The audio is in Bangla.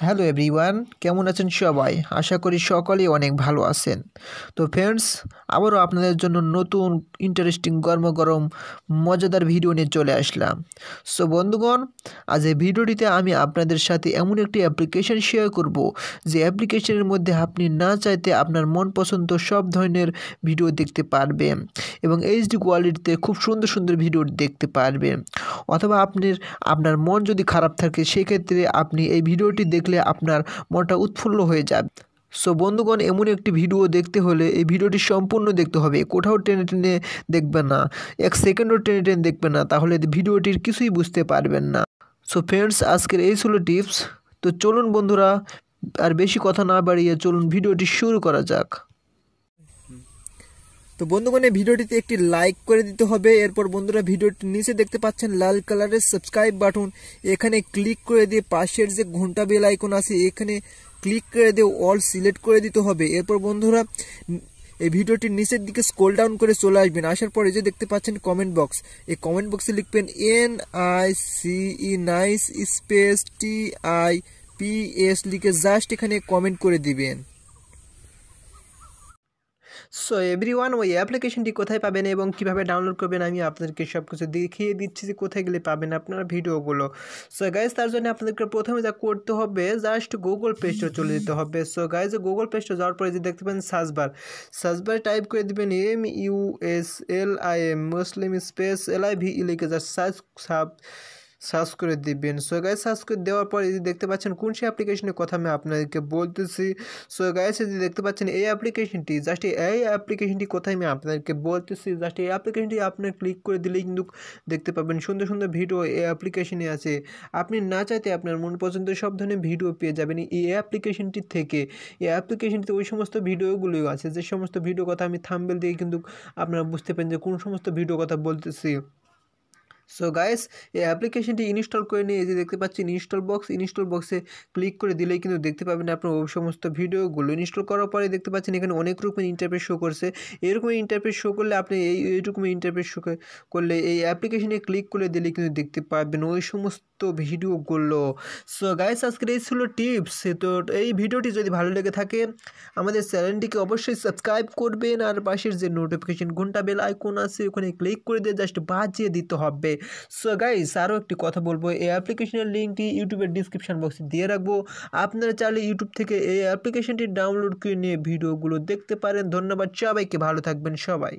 হ্যালো এভরিওয়ান, কেমন আছেন সবাই? আশা করি সকলেই অনেক ভালো আছেন। তো ফ্রেন্ডস, আবারও আপনাদের জন্য নতুন ইন্টারেস্টিং গরম মজাদার ভিডিও নিয়ে চলে আসলাম। সো বন্ধুগণ, আজ এই ভিডিওটিতে আমি আপনাদের সাথে এমন একটি অ্যাপ্লিকেশন শেয়ার করব, যে অ্যাপ্লিকেশনের মধ্যে আপনি না চাইতে আপনার মন পছন্দ সব ধরনের ভিডিও দেখতে পারবেন এবং এইচডি কোয়ালিটিতে খুব সুন্দর সুন্দর ভিডিও দেখতে পারবেন। অথবা আপনার মন যদি খারাপ থাকে, সেক্ষেত্রে আপনি এই ভিডিওটি দেখলে আপনার মনটা উৎফুল্ল হয়ে যাবে। সো বন্ধুগণ, এমন একটি ভিডিও দেখতে হলে এই ভিডিওটি সম্পূর্ণ দেখতে হবে, কোথাও টেনে টেনে দেখবেন না, এক সেকেন্ডও টেনে টেনে দেখবেন না, তাহলে ভিডিওটির কিছুই বুঝতে পারবেন না। সো ফ্রেন্ডস, আজকের এই ছিল টিপস। তো চলুন বন্ধুরা, আর বেশি কথা না বাড়িয়ে চলুন ভিডিওটি শুরু করা যাক। তো বন্ধুগণ, এই ভিডিওটিতে একটি লাইক করে দিতে হবে। এরপর বন্ধুরা, ভিডিওটির নিচে দেখতে পাচ্ছেন লাল কালারের সাবস্ক্রাইব বাটন, এখানে ক্লিক করে দিয়ে পাশের যে ঘন্টা বেল আইকন আছে এখানে ক্লিক করে দিয়ে অল সিলেক্ট করে দিতে হবে। এরপর বন্ধুরা, এই ভিডিওটির নিচের দিকে স্ক্রল ডাউন করে চলে আসবেন। আসার পরে যে দেখতে পাচ্ছেন কমেন্ট বক্স, এই কমেন্ট বক্সে লিখবেন NICE নাইস স্পেস TIPS লিখে জাস্ট এখানে কমেন্ট করে দিবেন। সো এভরিওয়ান, ওই অ্যাপ্লিকেশনটি কোথায় পাবেন এবং কিভাবে ডাউনলোড করবেন আমি আপনাদেরকে সব কিছু দেখিয়ে দিচ্ছি যে কোথায় গেলে পাবেন আপনারা ভিডিওগুলো। সো গাইজ, তার জন্য আপনাদেরকে প্রথমে যা করতে হবে, জাস্ট গুগল প্লে স্টোর চলে যেতে হবে। So guys, Google play store যাওয়ার পরে যে দেখতে পাবেন সার্চবার টাইপ করে দেবেন MUSLIM মুসলিম স্পেস LIVE লিখে জাস্ট সার্চ করে দিবেন। সো গাইজ, সার্চ করে দেওয়ার পরে যে দেখতে পাচ্ছেন কোন সেই অ্যাপ্লিকেশনের কথা আমি আপনাদেরকে বলতেছি। সো গাইজ, যে দেখতে পাচ্ছেন এই অ্যাপ্লিকেশনটি, জাস্ট এই অ্যাপ্লিকেশনটি কোথায় আমি আপনাদেরকে বলতেছি, জাস্ট এই অ্যাপ্লিকেশনটি আপনার ক্লিক করে দিলেই কিন্তু দেখতে পাবেন সুন্দর সুন্দর ভিডিও এই অ্যাপ্লিকেশনে আছে। আপনি না চাইতে আপনার মন পছন্দের সব ধরনের ভিডিও পেয়ে যাবেন এই অ্যাপ্লিকেশনটি থেকে। এই অ্যাপ্লিকেশনটিতে ওই সমস্ত ভিডিওগুলোই আছে, যে সমস্ত ভিডিও কথা আমি থাম্বনেল দিয়ে কিন্তু আপনারা বুঝতে পারেন যে কোন সমস্ত ভিডিও কথা বলতেছি। সো গাইস, এই অ্যাপ্লিকেশনটি ইনস্টল করে নিয়ে এই যে দেখতে পাচ্ছেন ইনস্টল বক্সে ক্লিক করে দিলেই কিন্তু দেখতে পাবেন আপনার ওই সমস্ত ভিডিওগুলো। ইনস্টল করার পরে দেখতে পাচ্ছেন এখানে অনেক রকমের ইন্টারফেস শো করছে। এরকম ইন্টারফেস শো করলে আপনি এইরকম ইন্টারফেস শো করলে এই অ্যাপ্লিকেশনে ক্লিক করে দিলে কিন্তু দেখতে পাবেন ওই সমস্ত ভিডিওগুলো। সো গাইস, আজকের এই ছিল টিপস। তো এই ভিডিওটি যদি ভালো লেগে থাকে, আমাদের চ্যানেলটিকে অবশ্যই সাবস্ক্রাইব করবেন, আর পাশের যে নোটিফিকেশন ঘন্টা বেল আইকন আছে ওখানে ক্লিক করে দিয়ে জাস্ট বাজিয়ে দিতে হবে। সো গাইস, আরও একটি কথা বলবো, এই অ্যাপ্লিকেশনের লিঙ্কটি ইউটিউবের ডিসক্রিপশন বক্সে দিয়ে রাখবো। আপনারা চাইলে ইউটিউব থেকে এই অ্যাপ্লিকেশনটি ডাউনলোড করে নিয়ে ভিডিওগুলো দেখতে পারেন। ধন্যবাদ সবাইকে, ভালো থাকবেন সবাই।